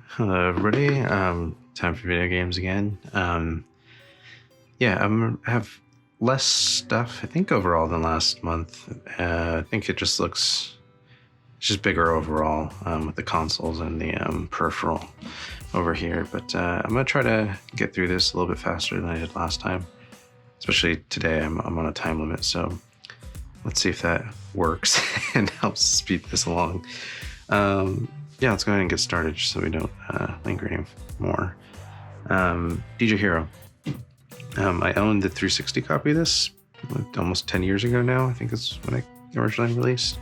Hello, everybody. Time for video games again. I have less stuff, I think, overall than last month. I think it's just bigger overall with the consoles and the peripheral over here. But I'm gonna try to get through this a little bit faster than I did last time. Especially today, I'm on a time limit, so let's see if that works and helps speed this along. Let's go ahead and get started just so we don't linger any more. DJ Hero. I owned the 360 copy of this almost 10 years ago now. I think is when I originally released.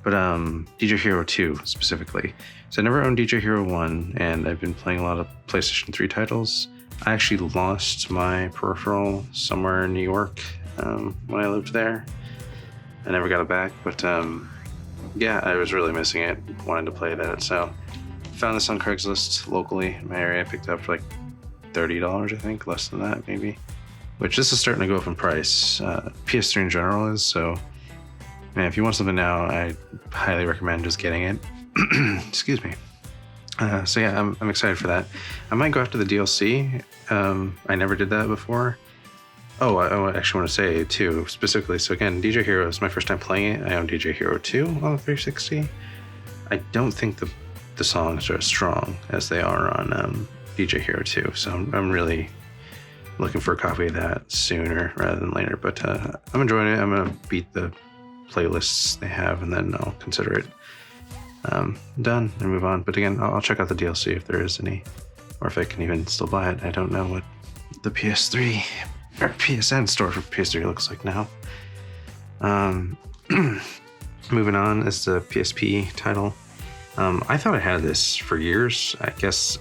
But DJ Hero 2 specifically. So I never owned DJ Hero 1, and I've been playing a lot of PlayStation 3 titles. I actually lost my peripheral somewhere in New York when I lived there. I never got it back, but I was really missing it, wanting to play that. So found this on Craigslist locally in my area. I picked it up for like $30, I think, less than that maybe, which this is starting to go up in price. PS3 in general is, so man, if you want something now, I highly recommend just getting it. Excuse me. I'm excited for that. I might go after the DLC. I never did that before. Oh, I actually want to say too, specifically. So again, DJ Hero is my first time playing it. I own DJ Hero 2 on the 360. I don't think the songs are as strong as they are on DJ Hero 2. So I'm really looking for a copy of that sooner rather than later. But I'm enjoying it. I'm going to beat the playlists they have, and then I'll consider it done and move on. But again, I'll check out the DLC if there is any, or if I can even still buy it. I don't know what the PS3 or PSN store for PS3 looks like now. Moving on is the PSP title. I thought I had this for years. I guess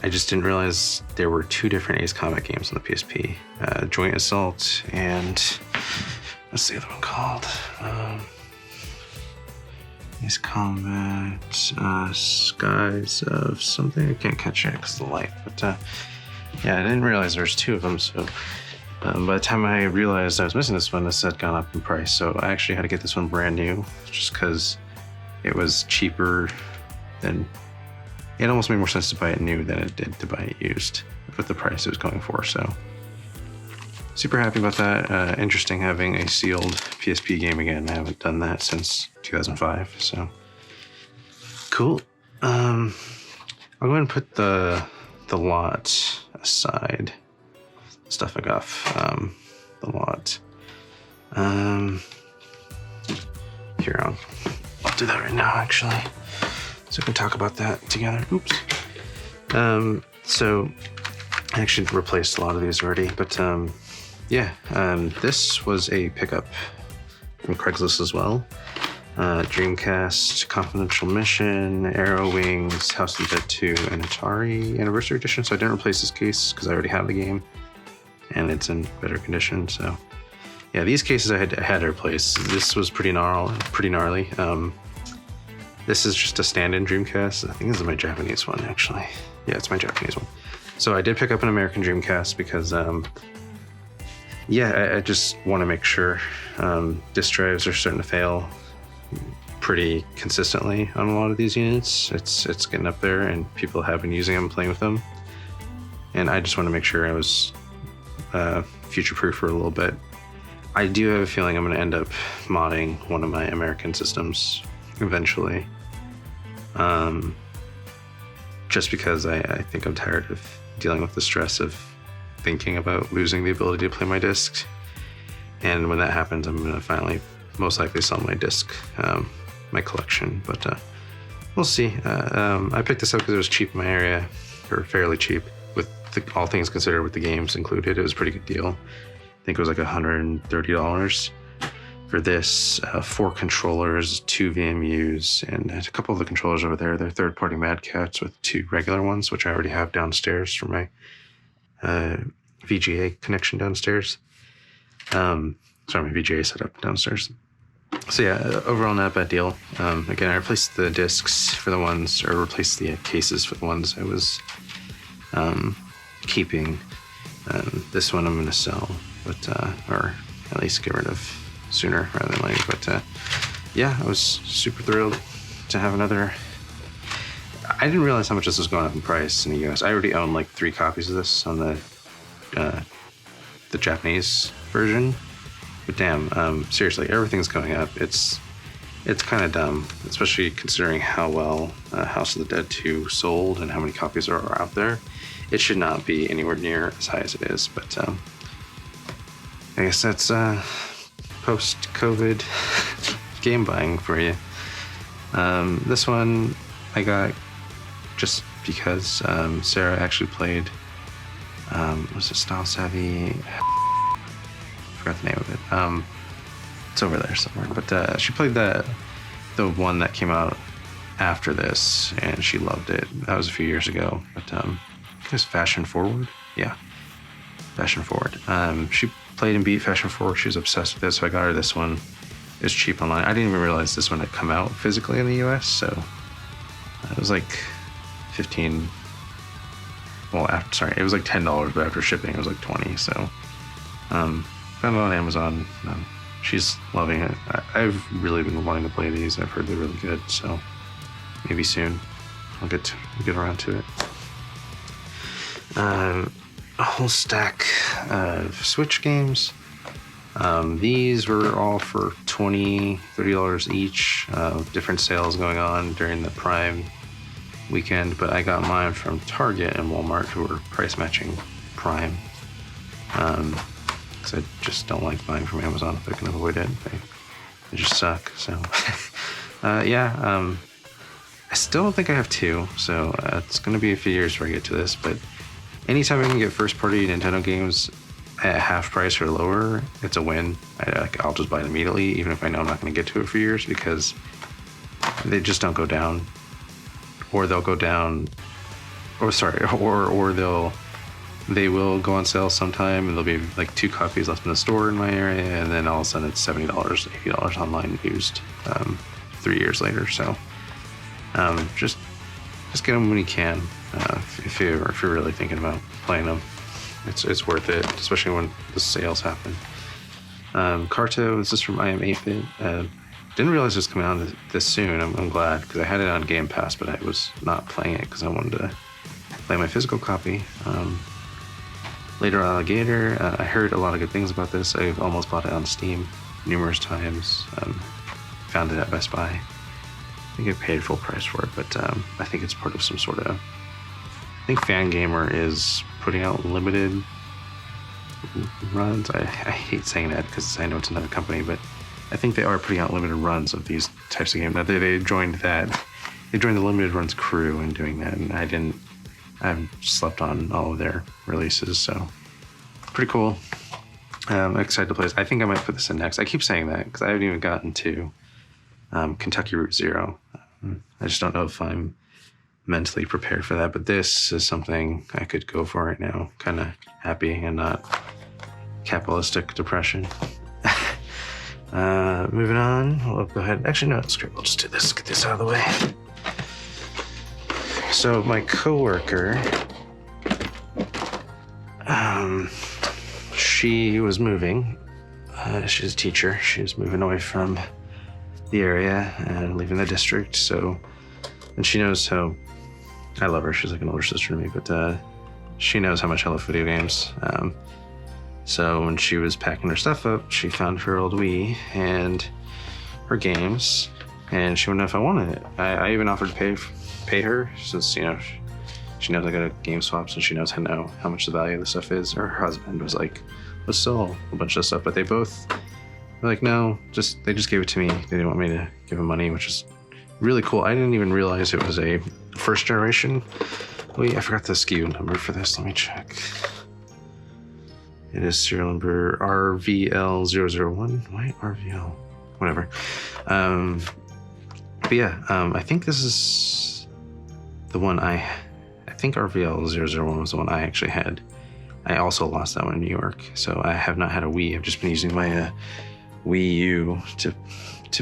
I just didn't realize there were two different Ace Combat games on the PSP. Joint Assault and what's the other one called? Ace Combat Skies of something. I can't catch it because of the light, but I didn't realize there's two of them. So by the time I realized I was missing this one, this had gone up in price. So I actually had to get this one brand new just because it was cheaper than... It almost made more sense to buy it new than it did to buy it used with the price it was going for. So super happy about that. Interesting having a sealed PSP game again. I haven't done that since 2005. So cool. I'll go ahead and put the lot aside. Stuff I got the lot. Here, I'll do that right now, actually, so we can talk about that together. Oops. So I actually replaced a lot of these already, but this was a pickup from Craigslist as well. Dreamcast, Confidential Mission, Arrow Wings, House of the Dead 2, and Atari Anniversary Edition. So I didn't replace this case because I already have the game and it's in better condition. So yeah, these cases I had to replace. This was pretty gnarly. This is just a stand-in Dreamcast. I think this is my Japanese one, actually. Yeah, it's my Japanese one. So I did pick up an American Dreamcast because I just want to make sure. Disk drives are starting to fail pretty consistently on a lot of these units. It's getting up there, and people have been using them, playing with them, and I just want to make sure I was future-proof for a little bit. I do have a feeling I'm going to end up modding one of my American systems eventually, just because I think I'm tired of dealing with the stress of thinking about losing the ability to play my discs. And when that happens, I'm going to finally most likely sell my disc, my collection, but we'll see. I picked this up because it was cheap in my area, or fairly cheap, with all things considered, with the games included. It was a pretty good deal. I think it was like $130 for this, 4 controllers, 2 VMUs, and a couple of the controllers over there. They're third-party Mad Cats with 2 regular ones, which I already have downstairs for my VGA connection downstairs. My VGA setup downstairs. So yeah, overall not a bad deal. Again, I replaced the discs for the ones, or replaced the cases for the ones I was keeping. This one I'm going to sell, but or at least get rid of sooner rather than later. But I was super thrilled to have another I didn't realize how much this was going up in price in the US. I already own like 3 copies of this on the Japanese version. But damn, seriously, everything's going up. It's kind of dumb, especially considering how well House of the Dead 2 sold and how many copies are out there. It should not be anywhere near as high as it is, but I guess that's post-COVID game buying for you. This one I got just because Sarah actually played, was it Style Savvy? I forgot the name of it. It's over there somewhere, but she played the one that came out after this, and she loved it. That was a few years ago, but it was Fashion Forward. Yeah, Fashion Forward. She played and beat Fashion Forward. She was obsessed with it, so I got her this one. It was cheap online. I didn't even realize this one had come out physically in the US, so it was like 15. Well, it was like $10, but after shipping, it was like 20. So found it on Amazon. She's loving it. I've really been wanting to play these. I've heard they're really good, so maybe soon I'll get around to it. A whole stack of Switch games. These were all for $20, $30 each. Different sales going on during the Prime weekend, but I got mine from Target and Walmart, who were price matching Prime. Because I just don't like buying from Amazon if I can avoid it. They just suck. So, I still don't think I have 2, so it's going to be a few years before I get to this, but anytime I can get first-party Nintendo games at half price or lower, it's a win. I'll just buy it immediately, even if I know I'm not going to get to it for years, because they just don't go down. Or they'll go down, or they will go on sale sometime, and there'll be like 2 copies left in the store in my area, and then all of a sudden it's $70, $80 online used 3 years later. So just get them when you can. If you're really thinking about playing them, it's worth it, especially when the sales happen. Carto, this is from I Am 8-Bit. Didn't realize it was coming out this soon. I'm glad, because I had it on Game Pass, but I was not playing it because I wanted to play my physical copy. Later Alligator, I heard a lot of good things about this. I've almost bought it on Steam numerous times. Found it at Best Buy. I think I paid full price for it, but I think it's part of some sort of... I think Fangamer is putting out limited runs. I hate saying that because I know it's another company, but I think they are putting out limited runs of these types of games. Now, they joined the limited runs crew in doing that, and I haven't slept on all of their releases, so pretty cool. I'm excited to play this. I think I might put this in next. I keep saying that because I haven't even gotten to Kentucky Route Zero. I just don't know if I'm mentally prepared for that, but this is something I could go for right now. Kind of happy and not capitalistic depression. Moving on, we'll go ahead. Actually, no, it's great. We'll just do this. Get this out of the way. So my coworker, she was moving. She's a teacher. She's moving away from the area and leaving the district. So, and she knows how I love her. She's like an older sister to me, but she knows how much I love video games. So when she was packing her stuff up, she found her old Wii and her games, and she wanted to know if I wanted it. I even offered to pay her, since she knows I got a game swap, so she knows how much the value of the stuff is. Her husband was like, let's sell a bunch of stuff, but they both were like, no, they just gave it to me. They didn't want me to give them money, which is really cool. I didn't even realize it was a first generation Wii. I forgot the SKU number for this. Let me check. It is serial number RVL001. Why RVL? Whatever. But yeah, I think this is the one I think RVL001 was the one I actually had. I also lost that one in New York, so I have not had a Wii. I've just been using my Wii U to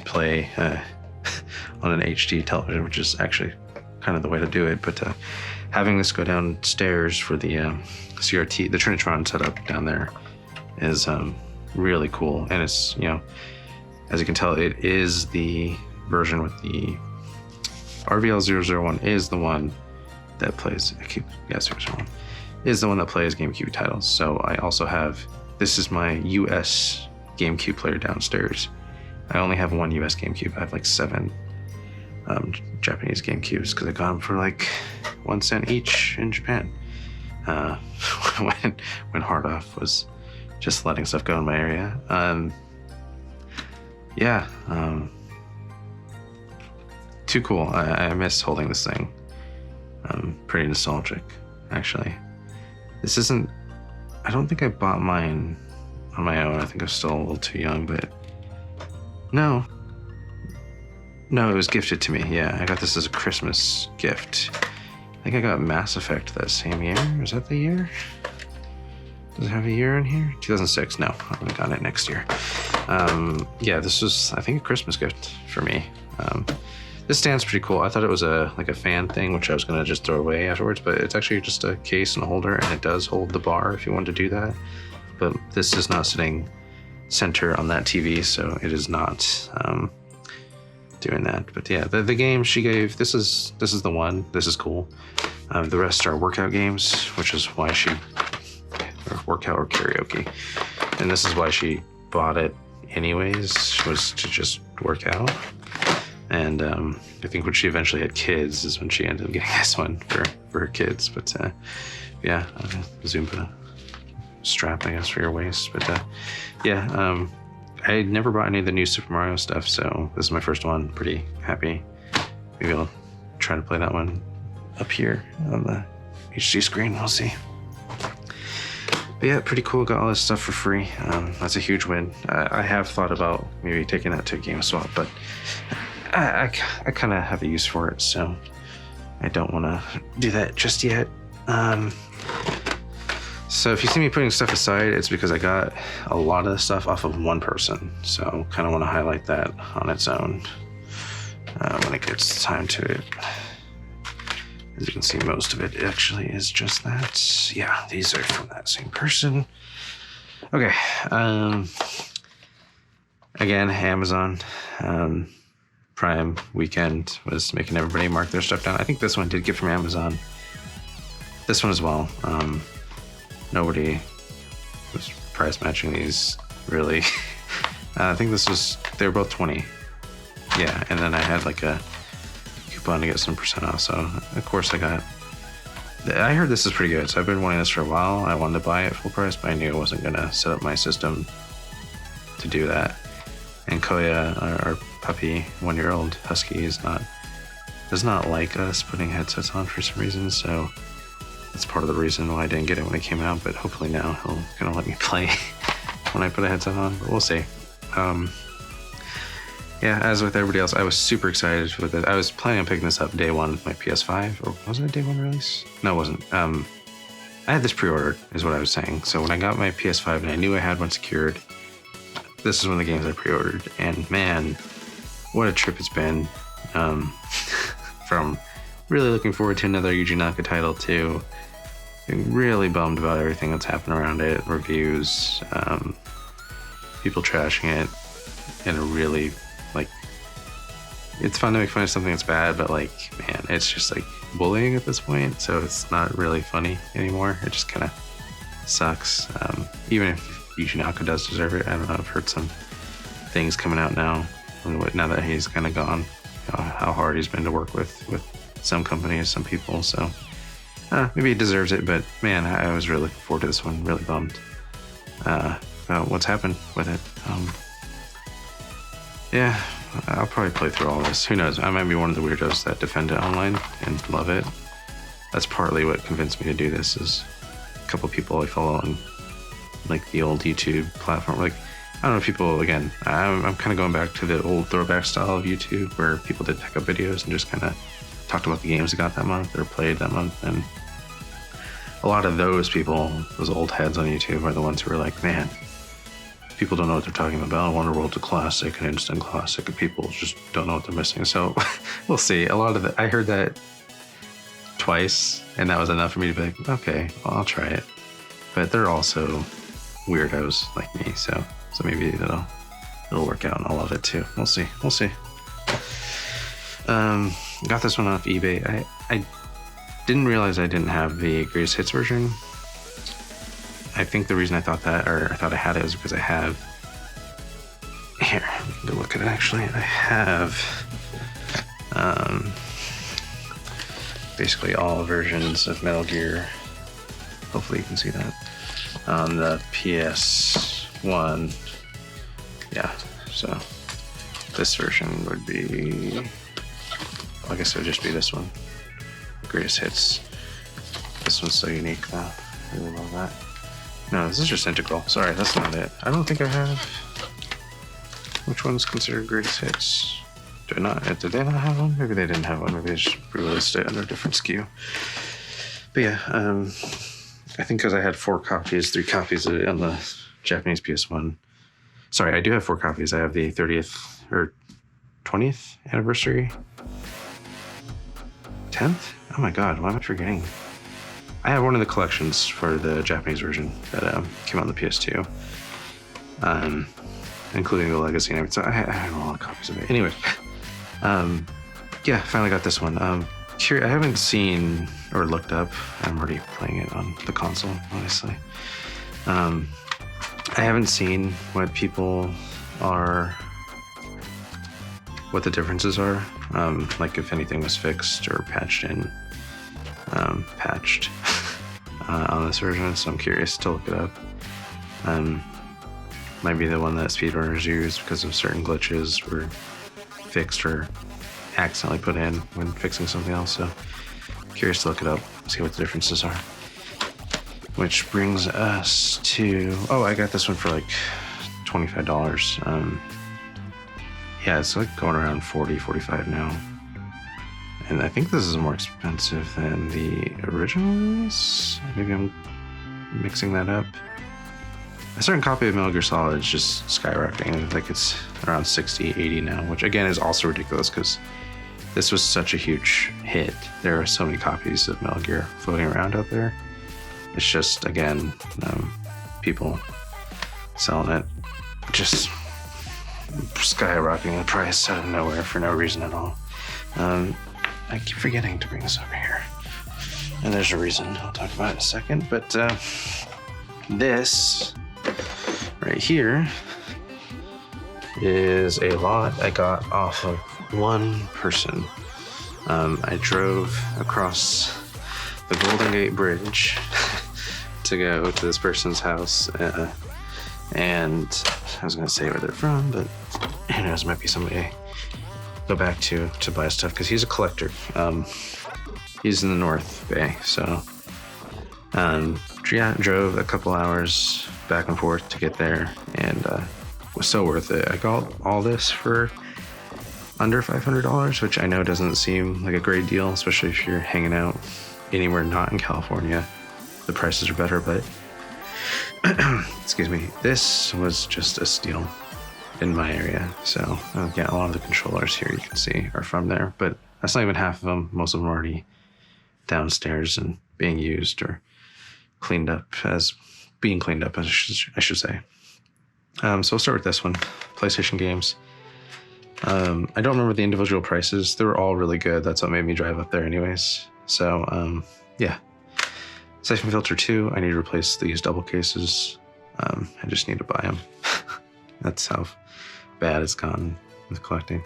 play on an HD television, which is actually kind of the way to do it. But having this go downstairs for the CRT, the Trinitron setup down there, is really cool. And it's, as you can tell, it is the version with the RVL001 is the one that plays, 001 is the one that plays GameCube titles. So I also have, this is my US GameCube player downstairs. I only have one US GameCube. I have like 7 Japanese GameCubes because I got them for like 1 cent each in Japan. When Hard Off was just letting stuff go in my area. Too cool. I miss holding this thing. Pretty nostalgic, actually. This isn't, I don't think I bought mine on my own. I think I'm still a little too young, but no, it was gifted to me. Yeah, I got this as a Christmas gift. I think I got Mass Effect that same year. Is that the year? Does it have a year in here? 2006. No, I would have gotten it next year. Yeah, this was, I think, a Christmas gift for me. This stand's pretty cool. I thought it was like a fan thing, which I was gonna just throw away afterwards, but it's actually just a case and a holder, and it does hold the bar if you want to do that. But this is not sitting center on that TV, so it is not doing that. But yeah, the game she gave, this is the one. This is cool. The rest are workout games, which is why she, or workout or karaoke, and this is why she bought it anyways, was to just work out. And I think when she eventually had kids is when she ended up getting this one for her kids. But yeah, Zumba strap, I guess, for your waist. But yeah, I never bought any of the new Super Mario stuff, so this is my first one. Pretty happy. Maybe I'll try to play that one up here on the HD screen. We'll see. But yeah, pretty cool. Got all this stuff for free. That's a huge win. I have thought about maybe taking that to GameSwap, but I kind of have a use for it, so I don't want to do that just yet. So if you see me putting stuff aside, it's because I got a lot of the stuff off of one person, so kind of want to highlight that on its own when it gets time to it. As you can see, most of it actually is just that. Yeah, these are from that same person. Okay. Again, Amazon Prime weekend was making everybody mark their stuff down. I think this one did get from Amazon. This one as well. Nobody was price matching these, really. I think this was, they were both 20. Yeah, and then I had like a coupon to get some % off, so of course I heard this is pretty good, so I've been wanting this for a while. I wanted to buy it full price, but I knew I wasn't gonna set up my system to do that. And Koya, our puppy, 1-year-old husky, does not like us putting headsets on for some reason, so that's part of the reason why I didn't get it when it came out, but hopefully now he'll kind of let me play when I put a headset on, but we'll see. Yeah, as with everybody else, I was super excited with it. I was planning on picking this up day one with my PS5, or was it a day one release? No, it wasn't. I had this pre-ordered, is what I was saying. So when I got my PS5 and I knew I had one secured, this is one of the games I pre-ordered, and man, what a trip it's been. From really looking forward to another Yuji Naka title to being really bummed about everything that's happened around it, reviews, people trashing it in a really, like, it's fun to make fun of something that's bad, but like, man, it's just like bullying at this point, so it's not really funny anymore. It just kind of sucks. Even if Yuji Naka does deserve it, I don't know, I've heard some things coming out now that he's kind of gone, how hard he's been to work with some companies, some people, so maybe he deserves it, but man, I was really looking forward to this one. Really bummed about what's happened with it. Yeah, I'll probably play through all this. Who knows? I might be one of the weirdos that defend it online and love it. That's partly what convinced me to do this, is a couple people I follow on like the old YouTube platform. Like, I don't know, people, again, I'm kind of going back to the old throwback style of YouTube where people did pick up videos and just kind of talked about the games they got that month or played that month. And a lot of those people, those old heads on YouTube, are the ones who are like, man, people don't know what they're talking about. Wonderworld's a classic, an instant classic, and people just don't know what they're missing. So we'll see. A lot of I heard that twice, and that was enough for me to be like, okay, well, I'll try it. But they're also weirdos like me, so maybe it'll work out, and I'll love it too. We'll see. got this one off eBay. I didn't realize I didn't have the greatest hits version. I think the reason I thought that, or I thought I had it, was because I have, here, go look at it actually. I have basically all versions of Metal Gear. Hopefully you can see that on the PS1. Yeah, so this version would be, I guess it would just be this one, greatest hits. This one's so unique though. I really love that. No, this is just integral. Sorry, that's not it. I don't think I have. Which one's considered greatest hits? Did they not have one? Maybe they didn't have one. Maybe they just released it under a different SKU. But yeah, I think because I had 3 copies of it on the Japanese PS1. Sorry, I do have 4 copies. I have the 30th or 20th anniversary. 10th? Oh my god, why am I forgetting? I have one of the collections for the Japanese version that came out on the PS2, including the Legacy and everything. So I have a lot of copies of it. Anyway, yeah, finally got this one. I haven't seen or looked up. I'm already playing it on the console, honestly. I haven't seen what the differences are. Like if anything was fixed or patched on this version, so I'm curious to look it up. Might be the one that speedrunners use because of certain glitches were fixed or accidentally put in when fixing something else, so curious to look it up, see what the differences are. Which brings us to, oh, I got this one for like $25. Yeah, it's like going around $40-$45 now. And I think this is more expensive than the original release. Maybe I'm mixing that up. A certain copy of Metal Gear Solid is just skyrocketing. Like it's around $60-$80 now, which again is also ridiculous because this was such a huge hit. There are so many copies of Metal Gear floating around out there. It's just, again, people selling it, just skyrocketing the price out of nowhere for no reason at all. I keep forgetting to bring this over here. And there's a reason, I'll talk about it in a second, but this right here is a lot I got off of one person. I drove across the Golden Gate Bridge to go to this person's house, and I was gonna say where they're from, but who knows, might be somebody I go back to buy stuff, because he's a collector. He's in the North Bay, so yeah, drove a couple hours back and forth to get there, and was so worth it. I got all this for under $500, which I know doesn't seem like a great deal, especially if you're hanging out anywhere not in California. The prices are better, but excuse me, this was just a steal in my area. So yeah, a lot of the controllers here you can see are from there, but that's not even half of them. Most of them are already downstairs and being used or being cleaned up, I should say. So we'll start with this one, PlayStation games. I don't remember the individual prices. They were all really good. That's what made me drive up there anyways. So yeah. Siphon Filter 2, I need to replace these double cases. I just need to buy them. That's how bad it's gone with collecting.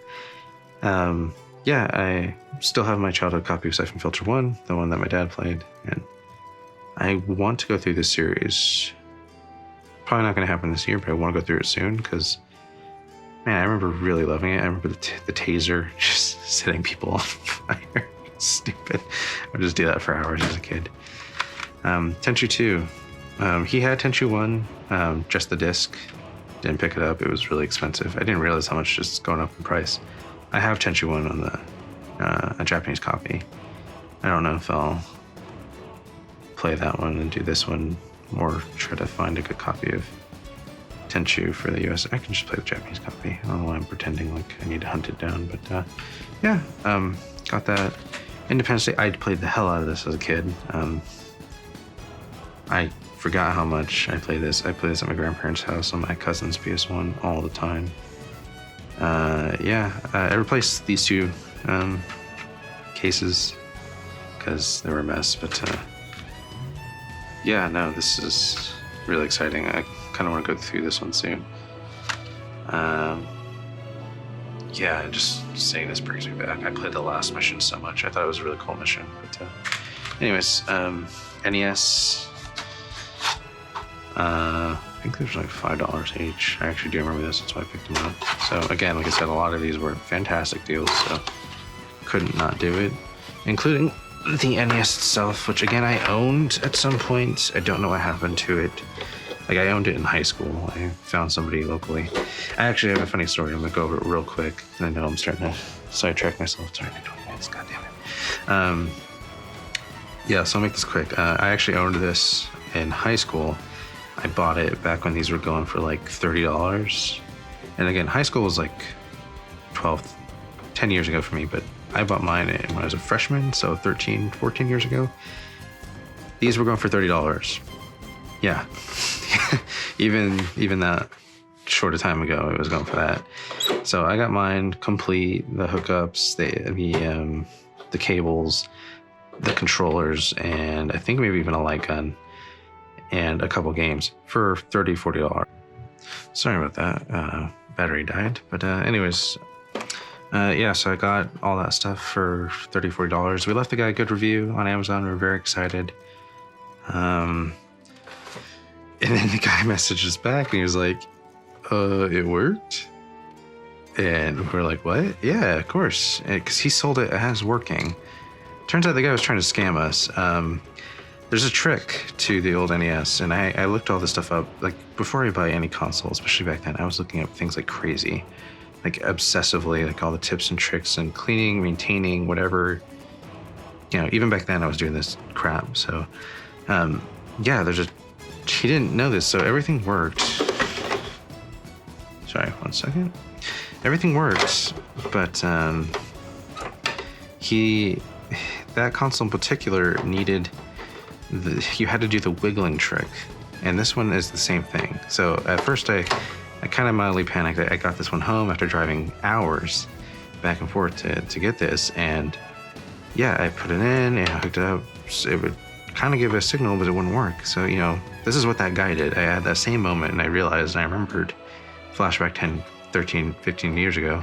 Yeah, I still have my childhood copy of Siphon Filter 1, the one that my dad played, and I want to go through this series. Probably not going to happen this year, but I want to go through it soon, because, man, I remember really loving it. I remember the taser just setting people on fire. Stupid. I would just do that for hours as a kid. Tenchu 2. He had Tenchu 1, just the disc. Didn't pick it up. It was really expensive. I didn't realize how much just going up in price. I have Tenchu 1 on a Japanese copy. I don't know if I'll play that one and do this one, or try to find a good copy of Tenchu for the US. I can just play the Japanese copy. I don't know why I'm pretending like I need to hunt it down, but yeah, got that. Independence Day, I played the hell out of this as a kid. I forgot how much I played this. I played this at my grandparents' house on my cousin's PS1 all the time. Yeah, I replaced these two cases because they were a mess. But yeah, no, this is really exciting. I kind of want to go through this one soon. Yeah, just saying this brings me back. I played the last mission so much. I thought it was a really cool mission. But anyways, NES. I think there's like $5 each. I actually do remember this. That's why I picked them up. So again, like I said, a lot of these were fantastic deals. So couldn't not do it, including the NES itself, which again I owned at some point. I don't know what happened to it. Like I owned it in high school. I found somebody locally. I actually have a funny story. I'm gonna go over it real quick. I know I'm starting to sidetrack myself. It's already 20 minutes. God damn it. Yeah, so I'll make this quick. I actually owned this in high school. I bought it back when these were going for like $30. And again, high school was like 10 years ago for me, but I bought mine when I was a freshman, so 13, 14 years ago. These were going for $30. Yeah, even that short a time ago, it was going for that. So I got mine complete, the hookups, the cables, the controllers, and I think maybe even a light gun and a couple games for $30, $40. Sorry about that, battery died. But anyways, yeah, so I got all that stuff for $30, $40. We left the guy a good review on Amazon. We were very excited. And then the guy messaged us back and he was like, it worked? And we're like, what? Yeah, of course. Because he sold it as working. Turns out the guy was trying to scam us. There's a trick to the old NES, and I looked all this stuff up. Like, before I buy any console, especially back then, I was looking up things like crazy, like obsessively, like all the tips and tricks and cleaning, maintaining, whatever. You know, even back then I was doing this crap. So, yeah, he didn't know this, so everything worked. Sorry, 1 second. Everything worked, but that console in particular needed you had to do the wiggling trick, and this one is the same thing. So at first I kind of mildly panicked. I got this one home after driving hours back and forth to get this, and yeah, I put it in and I hooked it up. It would kind of give a signal, but it wouldn't work. So, you know, this is what that guy did. I had that same moment and I realized, and I remembered, flashback 10, 13, 15 years ago,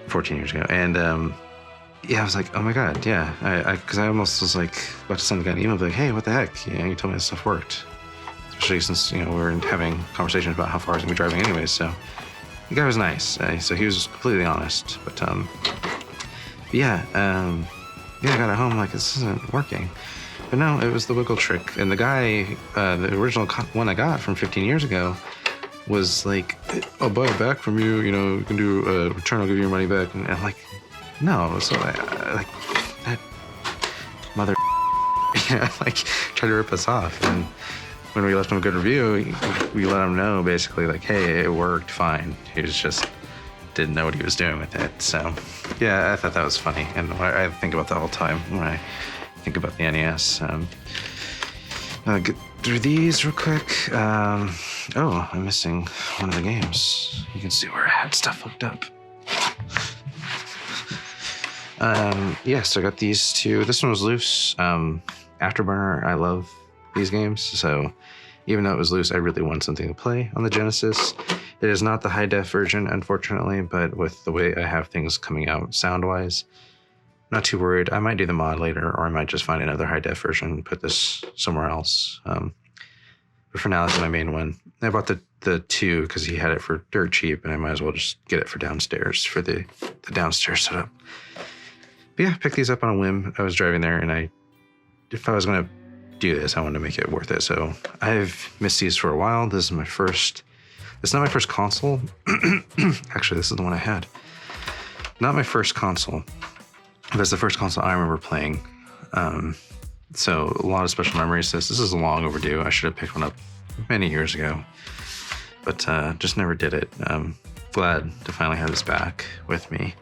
14 years ago, and yeah, I was like, oh my God, yeah. Because I almost was like about to send the guy an email, like, hey, what the heck? You know, you told me this stuff worked. Especially since, you know, we were having conversations about how far I was gonna be driving anyways. So the guy was nice. So he was completely honest. But yeah, I got it home like, this isn't working. But no, it was the wiggle trick. And the guy, the original one I got from 15 years ago was like, I'll buy it back from you. You know, you can do a return, I'll give you your money back. And I'm like, no, so like that mother, like tried to rip us off. And when we left him a good review, we let him know basically like, hey, it worked fine. He was just didn't know what he was doing with it. So yeah, I thought that was funny, and I think about that all the time when I think about the NES. I'll get through these real quick. Oh, I'm missing one of the games. You can see where I had stuff hooked up. Yeah, so I got these two. This one was loose. Afterburner, I love these games, so even though it was loose, I really wanted something to play on the Genesis. It is not the high def version, unfortunately, but with the way I have things coming out sound-wise, not too worried. I might do the mod later, or I might just find another high def version and put this somewhere else. But for now, this is my main one. I bought the two because he had it for dirt cheap, and I might as well just get it for downstairs, for the downstairs setup. But yeah, I picked these up on a whim. I was driving there, and if I was going to do this, I wanted to make it worth it. So I've missed these for a while. This is my first. It's not my first console. Actually, this is the one I had. Not my first console, but it's the first console I remember playing. So a lot of special memories. This is long overdue. I should have picked one up many years ago, but just never did it. Glad to finally have this back with me.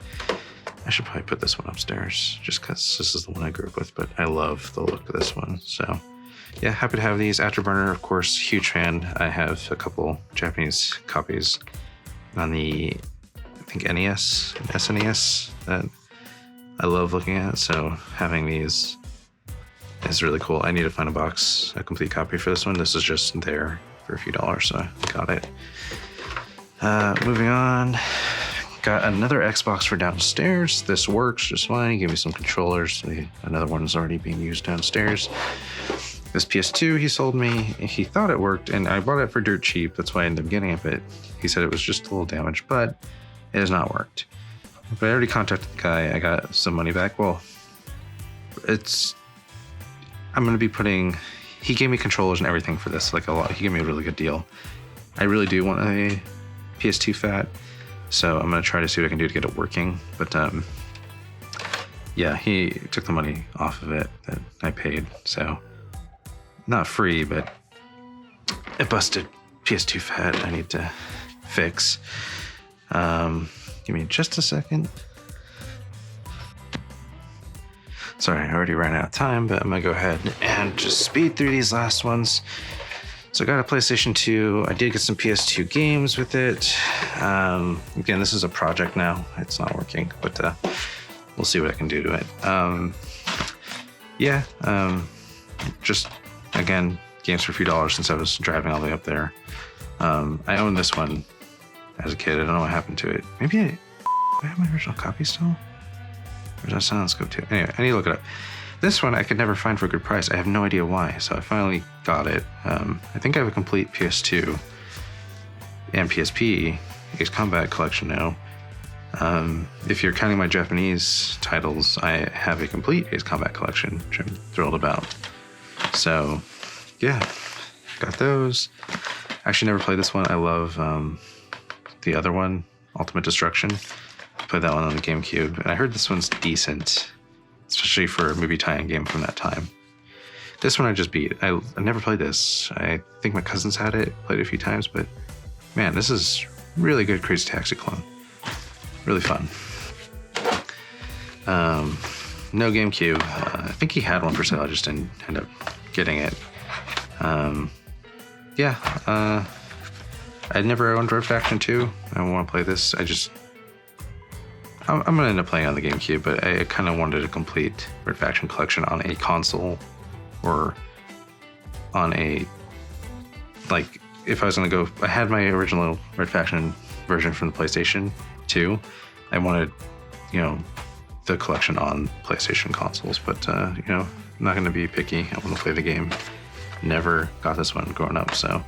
I should probably put this one upstairs just because this is the one I grew up with, but I love the look of this one. So yeah, happy to have these. Afterburner, of course, huge fan. I have a couple Japanese copies on the, I think, NES, SNES that I love looking at. So having these is really cool. I need to find a complete copy for this one. This is just there for a few dollars, so I got it. Moving on, got another Xbox for downstairs. This works just fine. Give me some controllers. Another one is already being used downstairs. This PS2 he sold me. He thought it worked, and I bought it for dirt cheap. That's why I ended up getting it, but he said it was just a little damaged, but it has not worked. But I already contacted the guy. I got some money back. Well, I'm going to be putting, he gave me controllers and everything for this, like a lot. He gave me a really good deal. I really do want a PS2 Fat, so I'm going to try to see what I can do to get it working. But yeah, he took the money off of it that I paid, so not free, but it busted PS2 Fat I need to fix. Give me just a second. Sorry, I already ran out of time, but I'm gonna go ahead and just speed through these last ones. So I got a PlayStation 2. I did get some PS2 games with it. Again, this is a project now. It's not working, but we'll see what I can do to it. Just, again, games for a few dollars since I was driving all the way up there. I owned this one as a kid. I don't know what happened to it. Maybe I have my original copy still? Or does that sound scope too? Anyway, I need to look it up. This one I could never find for a good price. I have no idea why, so I finally got it. I think I have a complete PS2 and PSP Ace Combat collection now. If you're counting my Japanese titles, I have a complete Ace Combat collection, which I'm thrilled about. So, yeah, got those. Actually, never played this one. I love the other one, Ultimate Destruction. Played that one on the GameCube, and I heard this one's decent, especially for a movie tie-in game from that time. This one I just beat. I never played this. I think my cousins had it, played it a few times, but man, this is really good Crazy Taxi clone. Really fun. No GameCube. I think he had one for sale. I just didn't end up getting it. I never owned Red Faction 2. I don't want to play this. I'm going to end up playing on the GameCube, but I kind of wanted a complete Red Faction collection on a console, or on a, like, if I was going to go, I had my original Red Faction version from the PlayStation 2. I wanted, the collection on PlayStation consoles, but, I'm not going to be picky. I want to play the game. Never got this one growing up, so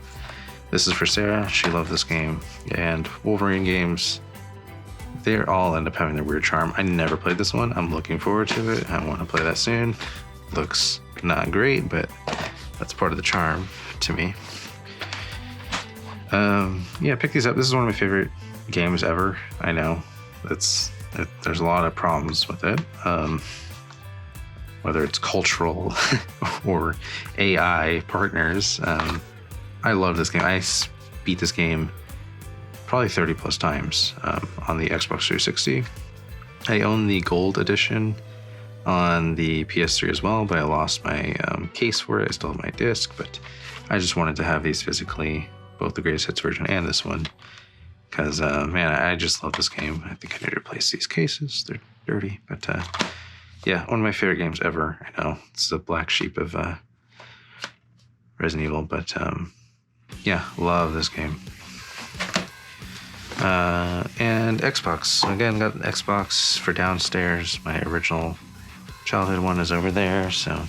this is for Sarah. She loved this game, and Wolverine games, they all end up having their weird charm. I never played this one. I'm looking forward to it. I want to play that soon. Looks not great, but that's part of the charm to me. Pick these up. This is one of my favorite games ever. I know there's a lot of problems with it, whether it's cultural or AI partners. I love this game. I beat this game probably 30 plus times on the Xbox 360. I own the gold edition on the PS3 as well, but I lost my case for it. I still have my disc, but I just wanted to have these physically, both the greatest hits version and this one, because man, I just love this game. I think I need to replace these cases. They're dirty, but yeah, one of my favorite games ever. I know it's the black sheep of Resident Evil, but yeah, love this game. And Xbox. Again, got an Xbox for downstairs. My original childhood one is over there, so I'm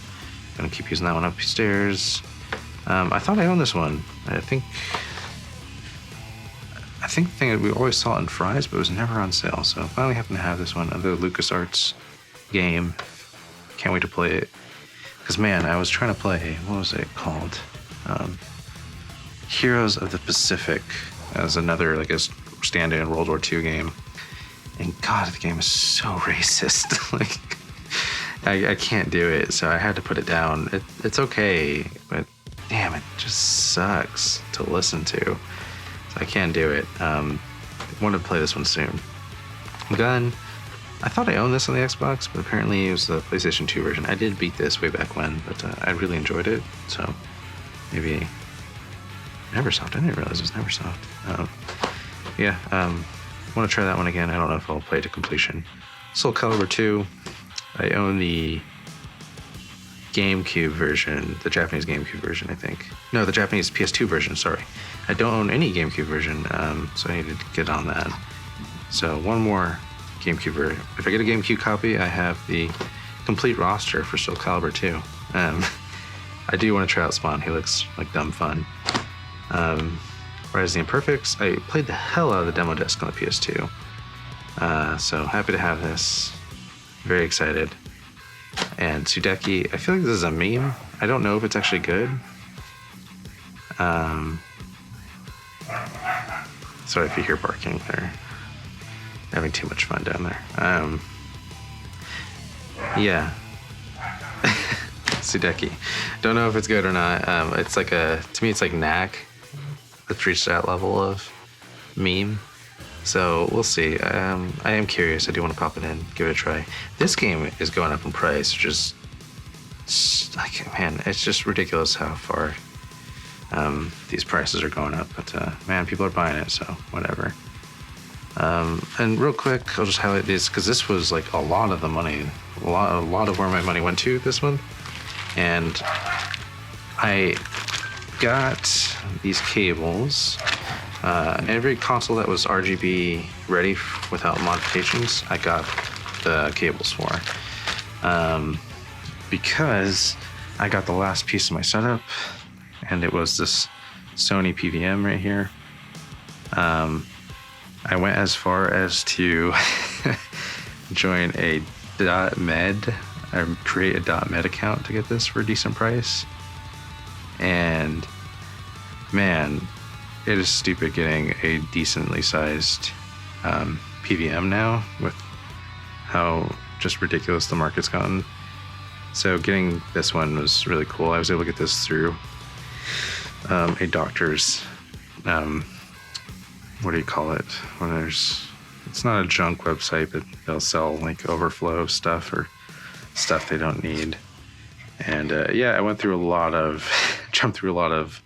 gonna keep using that one upstairs. I thought I owned this one. I think the thing we always saw it in Fry's, but it was never on sale. So I finally happen to have this one, another LucasArts game. Can't wait to play it. Because man, I was trying to play, what was it called? Heroes of the Pacific as another, like, a stand-in World War II game. And God, the game is so racist. Like, I can't do it, so I had to put it down. It's okay, but damn, it just sucks to listen to. So I can't do it. I want to play this one soon. Gun. I thought I owned this on the Xbox, but apparently it was the PlayStation 2 version. I did beat this way back when, but I really enjoyed it. So maybe Neversoft. I didn't realize it was Neversoft. I want to try that one again. I don't know if I'll play it to completion. Soul Calibur 2. I own the GameCube version, the Japanese GameCube version, I think. No, the Japanese PS2 version, sorry. I don't own any GameCube version, so I need to get on that. So one more GameCube version. If I get a GameCube copy, I have the complete roster for Soul Calibur 2. I do want to try out Spawn. He looks like dumb fun. Rise of the Imperfects. I played the hell out of the demo disc on the PS2. So happy to have this. Very excited. And Sudeki, I feel like this is a meme. I don't know if it's actually good. Sorry if you hear barking. They're having too much fun down there. Yeah. Sudeki. Don't know if it's good or not. It's like to me it's like knack. It's reached that level of meme. So we'll see. I am curious. I do want to pop it in, give it a try. This game is going up in price, just like, man, it's just ridiculous how far these prices are going up. But man, people are buying it, so whatever. And real quick, I'll just highlight these because this was like a lot of the money, a lot of where my money went to this month. And I got these cables. Every console that was RGB ready without modifications, I got the cables for. Because I got the last piece of my setup, and it was this Sony PVM right here. I went as far as to join a .med, or create a .med account to get this for a decent price. And man, it is stupid getting a decently sized PVM now with how just ridiculous the market's gotten. So getting this one was really cool. I was able to get this through a doctor's, what do you call it? When it's not a junk website, but they'll sell like overflow stuff or stuff they don't need. And yeah, I went through jumped through a lot of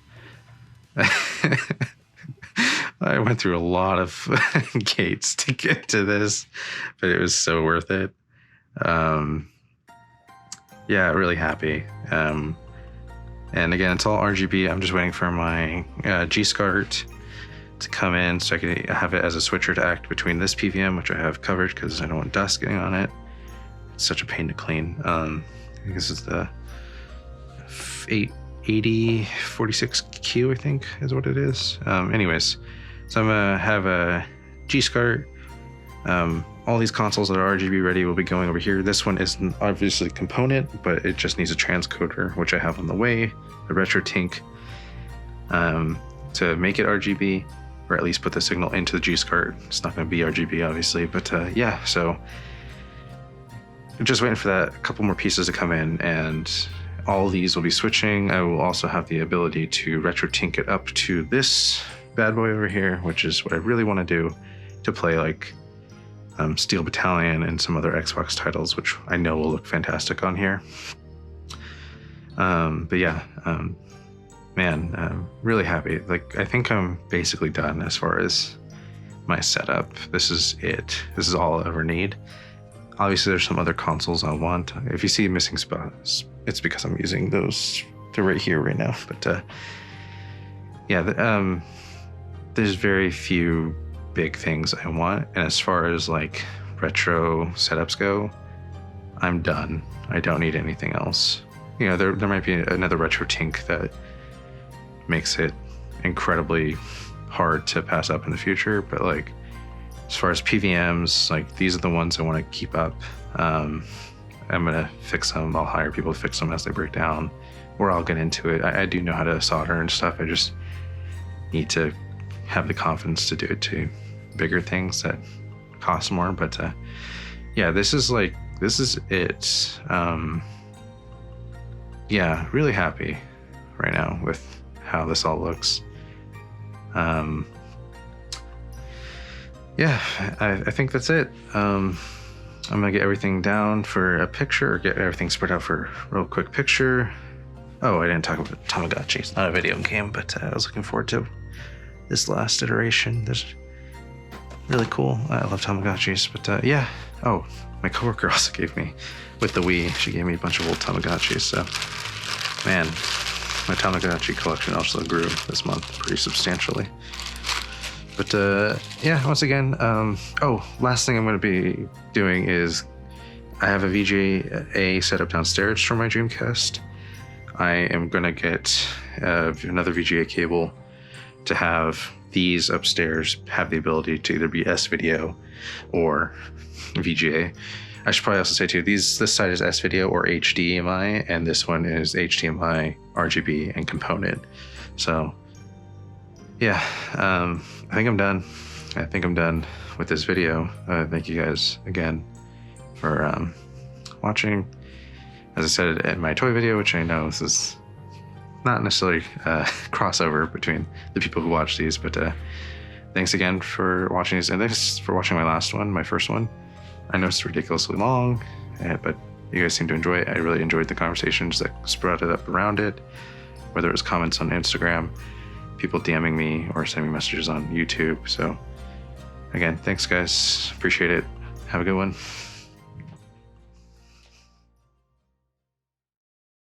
I went through a lot of gates to get to this, but it was so worth it. Yeah, really happy. And again, it's all RGB. I'm just waiting for my G-SCART to come in so I can have it as a switcher to act between this PVM, which I have covered because I don't want dust getting on it. It's such a pain to clean. I think this is the 8046Q, I think is what it is. Anyways, so I'm gonna have a G-SCART. All these consoles that are RGB ready will be going over here. This one is obviously a component, but it just needs a transcoder, which I have on the way, a RetroTink, to make it RGB, or at least put the signal into the G-SCART. It's not going to be RGB, obviously, but yeah, so I'm just waiting for that, a couple more pieces to come in, and all of these will be switching. I will also have the ability to RetroTink it up to this bad boy over here, which is what I really want to do to play like Steel Battalion and some other Xbox titles, which I know will look fantastic on here. But yeah, man, I'm really happy. Like, I think I'm basically done as far as my setup. This is it. This is all I'll ever need. Obviously, there's some other consoles I want. If you see missing spots, it's because I'm using those. They're right here right now. But yeah, there's very few big things I want. And as far as like retro setups go, I'm done. I don't need anything else. You know, there might be another RetroTink that makes it incredibly hard to pass up in the future, but like as far as PVMs, like these are the ones I want to keep up. I'm gonna fix them. I'll hire people to fix them as they break down, or I'll get into it. I do know how to solder and stuff. I just need to have the confidence to do it to bigger things that cost more. But yeah, this is it. Yeah, really happy right now with how this all looks. Yeah, I think that's it. I'm gonna get everything down for a picture, or get everything spread out for a real quick picture. Oh, I didn't talk about Tamagotchi. It's not a video game, but I was looking forward to this last iteration. That's really cool. I love Tamagotchis, but yeah. Oh, my coworker also gave me, with the Wii, she gave me a bunch of old Tamagotchis. So, man, my Tamagotchi collection also grew this month pretty substantially. But yeah, once again, last thing I'm going to be doing is I have a VGA set up downstairs for my Dreamcast. I am going to get another VGA cable to have these upstairs have the ability to either be S-Video or VGA. I should probably also say too, this side is S-Video or HDMI, and this one is HDMI, RGB, and component. So yeah, I think I'm done. I think I'm done with this video. Thank you guys again for watching. As I said in my toy video, which I know this is not necessarily crossover between the people who watch these, but thanks again for watching these, and thanks for watching my last one, my first one. I know it's ridiculously long, but you guys seem to enjoy it. I really enjoyed the conversations that sprouted up around it, whether it was comments on Instagram, people DMing me, or sending me messages on YouTube. So again, thanks guys, appreciate it. Have a good one.